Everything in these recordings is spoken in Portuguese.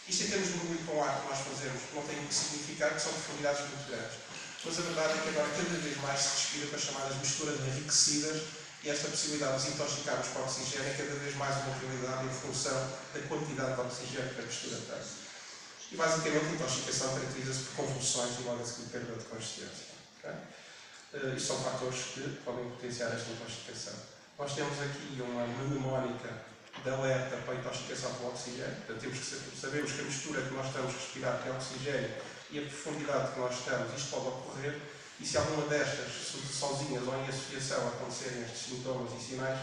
Isto em termos de mergulho com ar que nós fazemos não tem que significar que são profundidades muito grandes. Mas a verdade é que agora cada vez mais se respira com as chamadas misturas enriquecidas e esta possibilidade de desintoxicarmos com oxigênio é cada vez mais uma realidade em função da quantidade de oxigênio que a mistura tem. E basicamente a intoxicação caracteriza-se por convulsões e logo a seguir perda de consciência. Okay? Isto são fatores que podem potenciar esta intoxicação. Nós temos aqui uma mnemónica de alerta para a intoxicação com oxigênio. Portanto, sabemos que a mistura que nós estamos a respirar tem oxigênio e a profundidade que nós estamos, isto pode ocorrer. E se alguma destas, sozinhas ou em associação, acontecerem estes sintomas e sinais,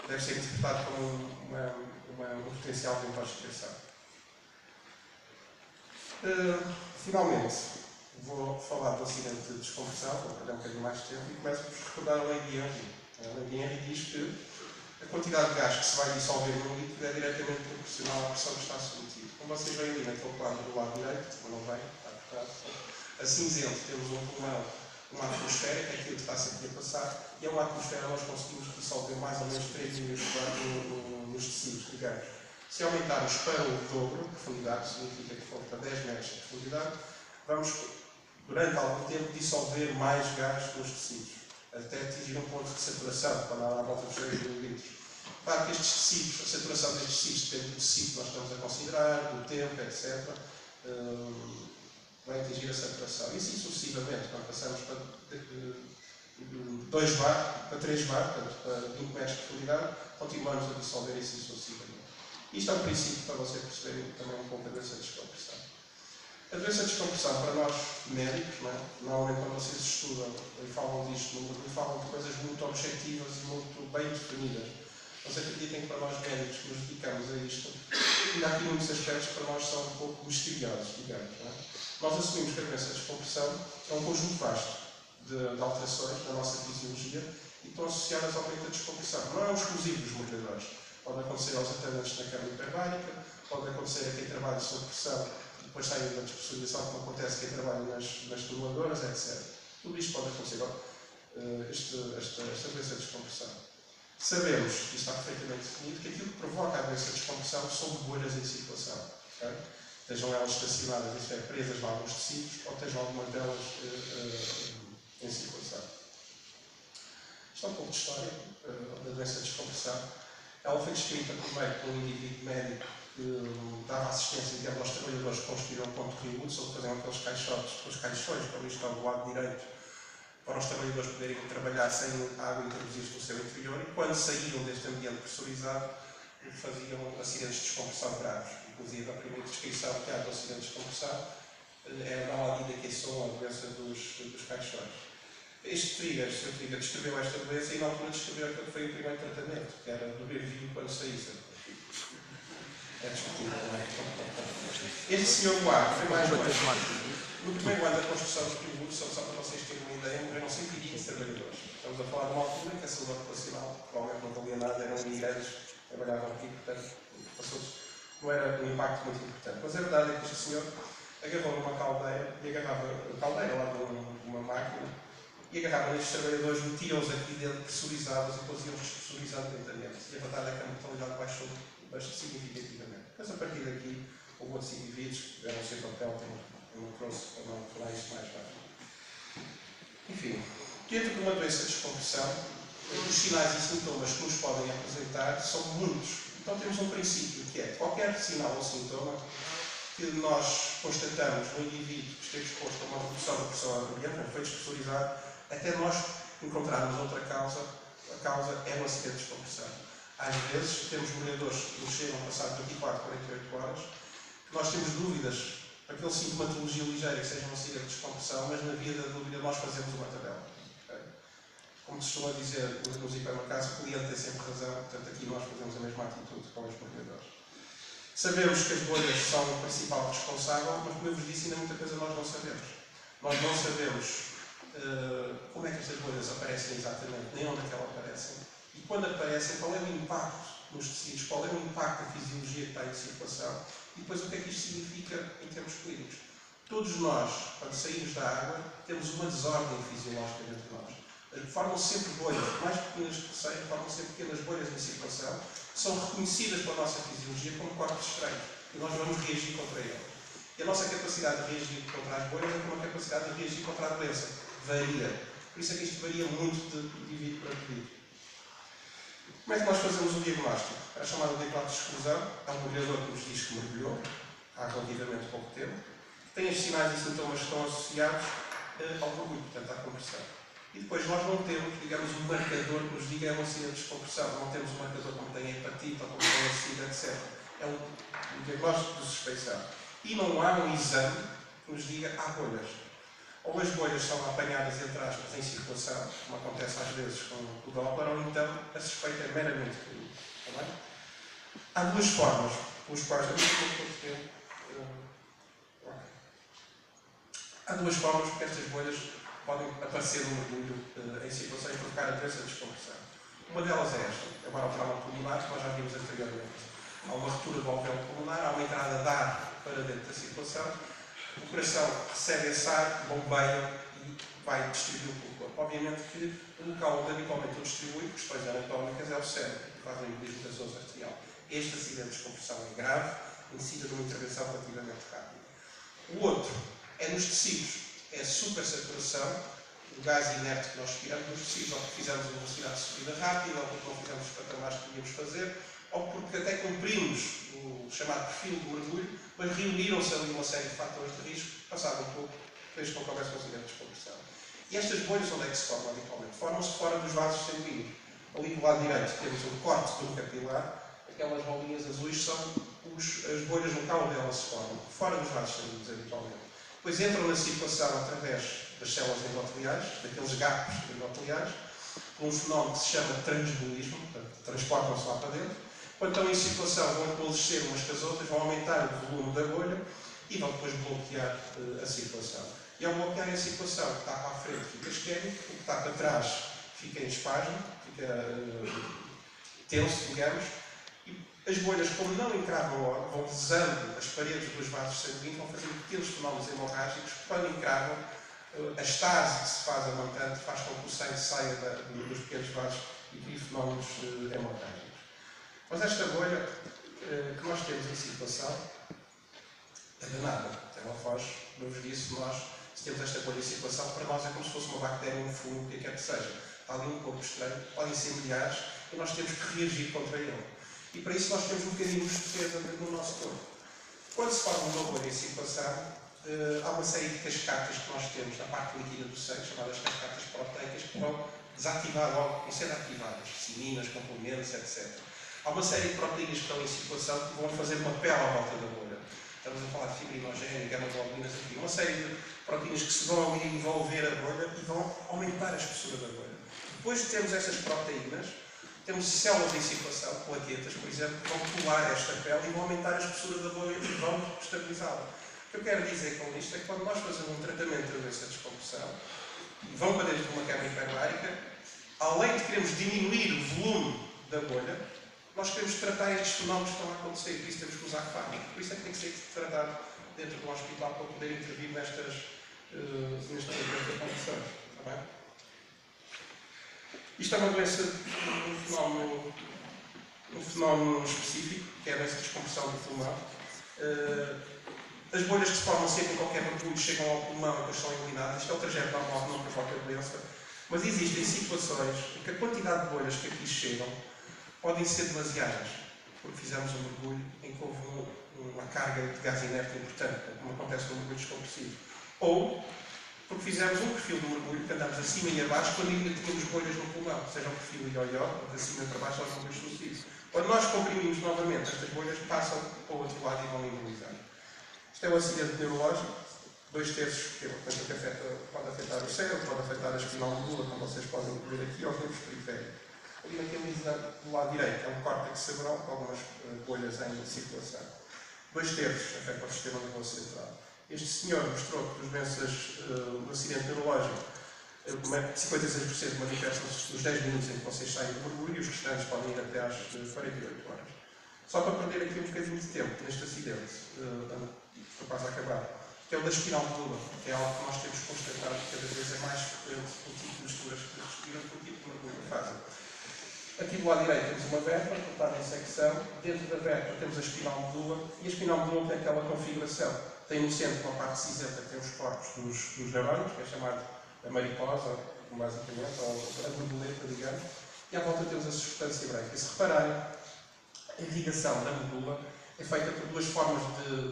deve ser interpretado como um potencial de intoxicação. Finalmente, vou falar do acidente de descompressão, vou perder um bocadinho mais de tempo, e começo por recordar a lei de Henry. A lei de Henry diz que a quantidade de gás que se vai dissolver no líquido é diretamente proporcional à pressão que está submetido. Como vocês veem ali naquele quadro do lado direito, ou não vem, está cortado, a cinzento temos um pulmão, uma atmosfera, que é aquilo que está sempre a passar, e a uma atmosfera nós conseguimos dissolver mais ou menos 3 milímetros de ar nos tecidos, digamos. Se aumentarmos para o dobro de profundidade, significa que for para 10 metros de profundidade, vamos, durante algum tempo, dissolver mais gás nos tecidos, até atingir um ponto de saturação, quando há à volta dos 3 mililitros. Claro que estes tecidos, a saturação destes tecidos depende do tecido que nós estamos a considerar, do tempo, etc. Vai atingir a saturação. E assim sucessivamente, quando passamos para 2 bar, para 3 bar, portanto, para 20 metros de profundidade, continuamos a dissolver assim sucessivamente. Isto é um princípio para vocês perceberem também um pouco a doença de descompressão. A doença de descompressão, para nós médicos, normalmente quando vocês estudam e falam disto, falam de coisas muito objetivas e muito bem definidas. Vocês acreditem que para nós médicos que nos dedicamos a isto, ainda há aqui muitos aspectos que para nós são um pouco misteriosos, digamos. Nós assumimos que a doença de descompressão é um conjunto vasto de alterações na nossa fisiologia e estão associadas ao aumento da descompressão. Não é um exclusivo dos mergulhadores. Pode acontecer aos atendentes na câmara hiperbárica, pode acontecer a quem trabalha sob pressão e depois sai da despressurização, como acontece a quem trabalha nas tubuladoras, etc. Tudo isto pode acontecer. Esta doença de descompressão. Sabemos, e está perfeitamente definido, que aquilo que provoca a doença de descompressão são bolhas em circulação. Okay? Estejam elas estacionadas, isto é, presas em alguns tecidos, ou estejam algumas delas em circulação. Isto é um pouco de história da doença de descompressão. Ela foi descrita primeiro por um indivíduo médico que dava assistência digamos, aos trabalhadores que construíram um ponto de rio, só faziam aqueles caixotes, aqueles caixões, como isto está do lado direito, para os trabalhadores poderem trabalhar sem água introduzir-se no seu interior, e quando saíam deste ambiente pressurizado, faziam acidentes de descompressão graves. Inclusive, a primeira descrição que há do acidente de descompressão é a maladie que são a doença dos caixões. Este trigger, o Sr. Trigger, descreveu esta doença e na altura descreveu aquele que foi o primeiro tratamento, que era beber vinho quando saísse. É discutível, não é? Este Sr. Guarda foi mais longe. No primeiro ano da construção do tributo, só para vocês terem uma ideia, morreram 120 trabalhadores. Estamos a falar de uma altura que a saúde ocupacional provavelmente não valia nada, eram imigrantes, trabalhavam aqui, portanto, não era um impacto muito importante. Mas a verdade é que este senhor agarrou numa caldeira e agarrava a caldeira lá de uma máquina e agarrava nestes trabalhadores, metiam-os aqui dentro pressurizados e depois iam-os despressurizando lentamente. E a verdade é que a mortalidade baixou bastante significativamente. Mas a partir daqui, houve outros indivíduos que deram o seu papel, eu não trouxe para não falar isto mais rápido. Enfim, dentro de uma doença de descompressão, os sinais e sintomas que nos podem apresentar são muitos. Então temos um princípio que é qualquer sinal ou sintoma que nós constatamos no indivíduo que esteve exposto a uma redução da pressão ambiental, foi despressurizado, até nós encontrarmos outra causa, a causa é um acidente de descompressão. Às vezes temos mergulhadores que nos chegam a passar 24, 48 horas, que nós temos dúvidas, aquele sintomatologia ligeira que seja um acidente de descompressão, mas na via da dúvida nós fazemos uma tabela. Okay? Como se costuma dizer nos hipermercados, o cliente tem sempre razão, portanto aqui nós fazemos a mesma atitude com os mergulhadores. Sabemos que as bolhas são o principal responsável, mas como eu vos disse, ainda muita coisa nós não sabemos. Nós não sabemos como é que estas bolhas aparecem exatamente, nem onde é que elas aparecem. E quando aparecem, qual é o impacto nos tecidos, qual é o impacto da fisiologia que está em circulação e depois o que é que isto significa em termos clínicos. Todos nós, quando saímos da água, temos uma desordem fisiológica dentro de nós. Formam sempre bolhas, por mais pequenas que sejam, formam sempre pequenas bolhas em circulação, que são reconhecidas pela nossa fisiologia como corpos estranhos. E nós vamos reagir contra ele. E a nossa capacidade de reagir contra as bolhas é como a capacidade de reagir contra a doença. Varia. Por isso é que isto varia muito de indivíduo para indivíduo. Como é que nós fazemos o diagnóstico? É chamado diagnóstico de exclusão. É um mergulhador que nos diz que mergulhou há relativamente pouco tempo. Tem os sinais e sintomas que estão associados ao mergulho, portanto, à compressão. E depois nós não temos, digamos, um marcador que nos diga é um acidente de descompressão. Não temos um marcador como tem a hepatite ou como tem a SIDA, etc. É um diagnóstico de suspeição. E não há um exame que nos diga há bolhas. Ou as bolhas são apanhadas, entre aspas, em circulação, como acontece às vezes com o Doppler, ou então a suspeita é meramente clínica. Está bem? Há duas formas pelas quais há duas formas porque estas bolhas podem aparecer no mergulho em circulação e provocar a doença de descompressão. Uma delas é esta, agora o trauma pulmonar, que nós já vimos anteriormente. Há uma ruptura do alvéolo pulmonar, há uma entrada de ar para dentro da circulação, o coração recebe esse ar, bombeia e vai distribuir pelo corpo. Obviamente que o local onde habitualmente o distribui, por questões anatómicas, é o cérebro, que faz o embolismo da zona arterial. Este acidente de descompressão é grave, necessita de uma intervenção relativamente rápida. O outro é nos tecidos, é a supersaturação, o gás inerte que nós respiramos nos tecidos, ou porque fizemos uma velocidade de subida rápida, ou porque não fizemos os patamares que devíamos fazer, ou porque até cumprimos o chamado perfil do mergulho, mas reuniram-se ali uma série de fatores de risco, passado um pouco, fez com que houvesse um acidente de descompressão. E estas bolhas, onde é que se formam habitualmente? Formam-se fora dos vasos sanguíneos. Ali do lado direito temos um corte do capilar, aquelas bolinhas azuis são as bolhas no local onde elas se formam, fora dos vasos sanguíneos habitualmente. Depois entram na circulação através das células endoteliais, daqueles gapos endoteliais, por um fenómeno que se chama transbolismo, portanto, transportam-se lá para dentro. Quando estão em circulação, vão coalescer umas com as outras, vão aumentar o volume da bolha e vão depois bloquear a circulação. E ao bloquear a circulação, o que está para a frente fica isquémico, o que está para trás fica em espasmo, fica tenso, digamos. E as bolhas, como não encravam logo, vão lesando as paredes dos vasos sanguíneos, vão fazendo pequenos fenómenos hemorrágicos que, quando encravam, a estase que se faz a montante faz com que o sangue saia dos pequenos vasos e crie fenómenos hemorrágicos. Mas esta bolha que nós temos em circulação é danada. Ela foge, como eu vos disse, se temos esta bolha em circulação, para nós é como se fosse uma bactéria, um fungo, o que quer que seja. Está ali um corpo estranho, podem ser milhares, e nós temos que reagir contra ele. E para isso nós temos um bocadinho de defesa no nosso corpo. Quando se forma uma bolha em circulação, há uma série de cascatas que nós temos na parte líquida do sangue, chamadas cascatas proteicas, que vão desativar logo, vão ser ativadas, ciminas, complementos, etc. Há uma série de proteínas que estão em circulação que vão fazer uma pele à volta da bolha. Estamos a falar de fibrinogénio, gamma-globulinas, enfim, uma série de proteínas que se vão ali envolver a bolha e vão aumentar a espessura da bolha. Depois de termos estas proteínas, temos células em circulação, plaquetas, por exemplo, que vão colar esta pele e vão aumentar a espessura da bolha e vão estabilizá-la. O que eu quero dizer com isto é que quando nós fazemos um tratamento de doença de descompressão e vão para dentro de uma câmara hiperbárica, além de queremos diminuir o volume da bolha, nós queremos tratar estes fenómenos que estão a acontecer, por isso temos que usar fármacos. Por isso é que tem que ser tratado dentro do hospital para poder intervir nestas condições. Está bem? Isto é uma doença, um fenómeno específico, que é a doença de descompressão do pulmão. As bolhas que se formam sempre em qualquer mergulho chegam ao pulmão e depois são eliminadas. Isto é o trajeto normal, não provoca doença. Mas existem situações em que a quantidade de bolhas que aqui chegam podem ser demasiadas, porque fizemos um mergulho em que houve uma carga de gás inerte importante, como acontece no mergulho descompressivo. Ou porque fizemos um perfil do mergulho, que andamos acima e abaixo, quando ainda tínhamos bolhas no pulmão, seja um perfil ioió, de acima para baixo, aos mergulhos sucessivos. Quando nós comprimimos novamente, estas bolhas passam para o outro lado e vão embolizar. Isto é um acidente neurológico, 2/3, que pode afetar o cérebro, pode afetar a espinal medula, como vocês podem ver aqui, aos nervos periféricos. Ali naquele exame do lado direito é um córtex cerebral com algumas bolhas em circulação. 2/3 afeta o sistema nervoso central. Este senhor mostrou que as doenças do acidente neurológico, 56% manifestam-se nos 10 minutos em que vocês saem do mergulho e os restantes podem ir até às 48 horas. Só para perder aqui um bocadinho de tempo neste acidente, estou quase a acabar, que é o da espinal medula, que é algo que nós temos constatado que cada vez é mais frequente o tipo de misturas que respiram com o tipo de mergulho que fazem. Aqui do lado direito temos uma vértebra cortada em secção. Dentro da vértebra temos a espinal medula. E a espinal medula tem aquela configuração. Tem no centro uma parte cinzenta que tem os corpos dos neurónios, que é chamado a mariposa, basicamente, ou a borboleta, digamos. E à volta temos a substância branca. E se repararem, a irrigação da medula é feita por duas formas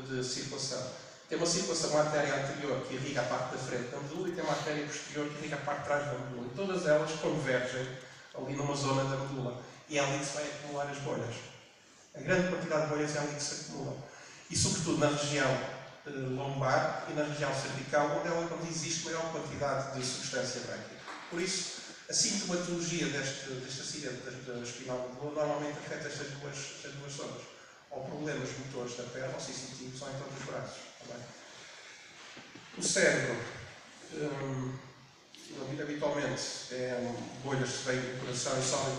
de circulação. Tem uma circulação artéria anterior que irriga a parte da frente da medula e tem uma artéria posterior que irriga a parte de trás da medula. E todas elas convergem ali numa zona da medula. E é ali que se vai acumular as bolhas. A grande quantidade de bolhas é ali que se acumulam. E sobretudo na região lombar e na região cervical, onde existe maior quantidade de substância branca. Por isso, a sintomatologia deste acidente da espinal medula normalmente afeta estas duas zonas. Ou problemas motores da perna, ou sensitivos, ou então dos braços. Também. O cérebro, habitualmente, é bolhas que vêm do coração e sobem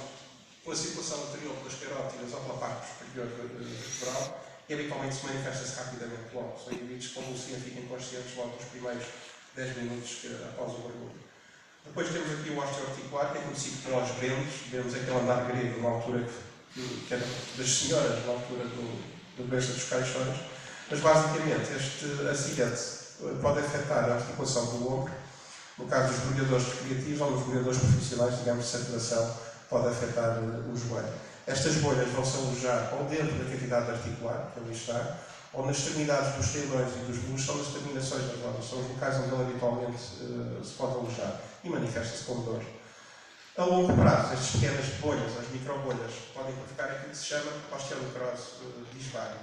pela circulação anterior, pelas carótidas ou pela parte superior vertebral, e habitualmente se manifesta-se rapidamente logo. São indivíduos que convulsivos e ficam conscientes logo nos primeiros 10 minutos após o mergulho. Depois temos aqui o osteoarticular, que é conhecido como os brendos. Vemos aquele andar grego na altura que era das senhoras, na altura do berço dos caixões. Mas basicamente este acidente pode afetar a articulação do ombro. No caso dos mergulhadores recreativos ou dos mergulhadores profissionais, digamos, de saturação, pode afetar o joelho. Estas bolhas vão se alojar ou dentro da cavidade articular, que ali está, ou nas extremidades dos tendões e dos músculos, são nas terminações das rodas, são os locais onde ele habitualmente se pode alojar e manifesta-se com dor. A longo prazo, estas pequenas bolhas, as microbolhas, podem provocar aquilo que se chama osteonecrose disbárica,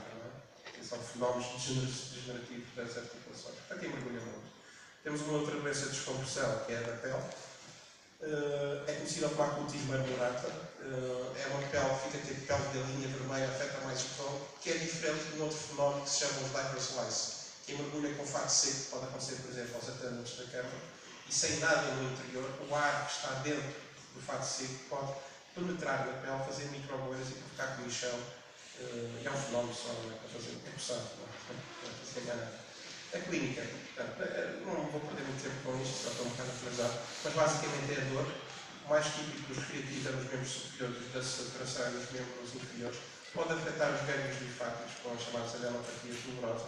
que são fenómenos degenerativos das articulações. Para quem mergulha muito. Temos uma outra doença de descompressão, que é a da pele. É conhecida como acutismo arenata. É uma pele que fica tipo pele de linha vermelha, afeta mais o tronco, que é diferente de um outro fenómeno que se chama os diaper slice. Quem mergulha com fato seco pode acontecer, por exemplo, aos atânitos da câmara, e sem nada no interior, o ar que está dentro do fato seco pode penetrar na pele, fazer microbolhas e provocar comichão. E é um fenómeno só a fazer, é possível, não se engana. A clínica, portanto, não vou perder muito tempo com isto, só estou um bocado atrasado, mas basicamente é a dor. O mais típico dos recreativos é nos membros superiores da saturação e nos membros inferiores. Pode afetar os gânglios linfáticos, com as chamadas adenopatias dolorosas.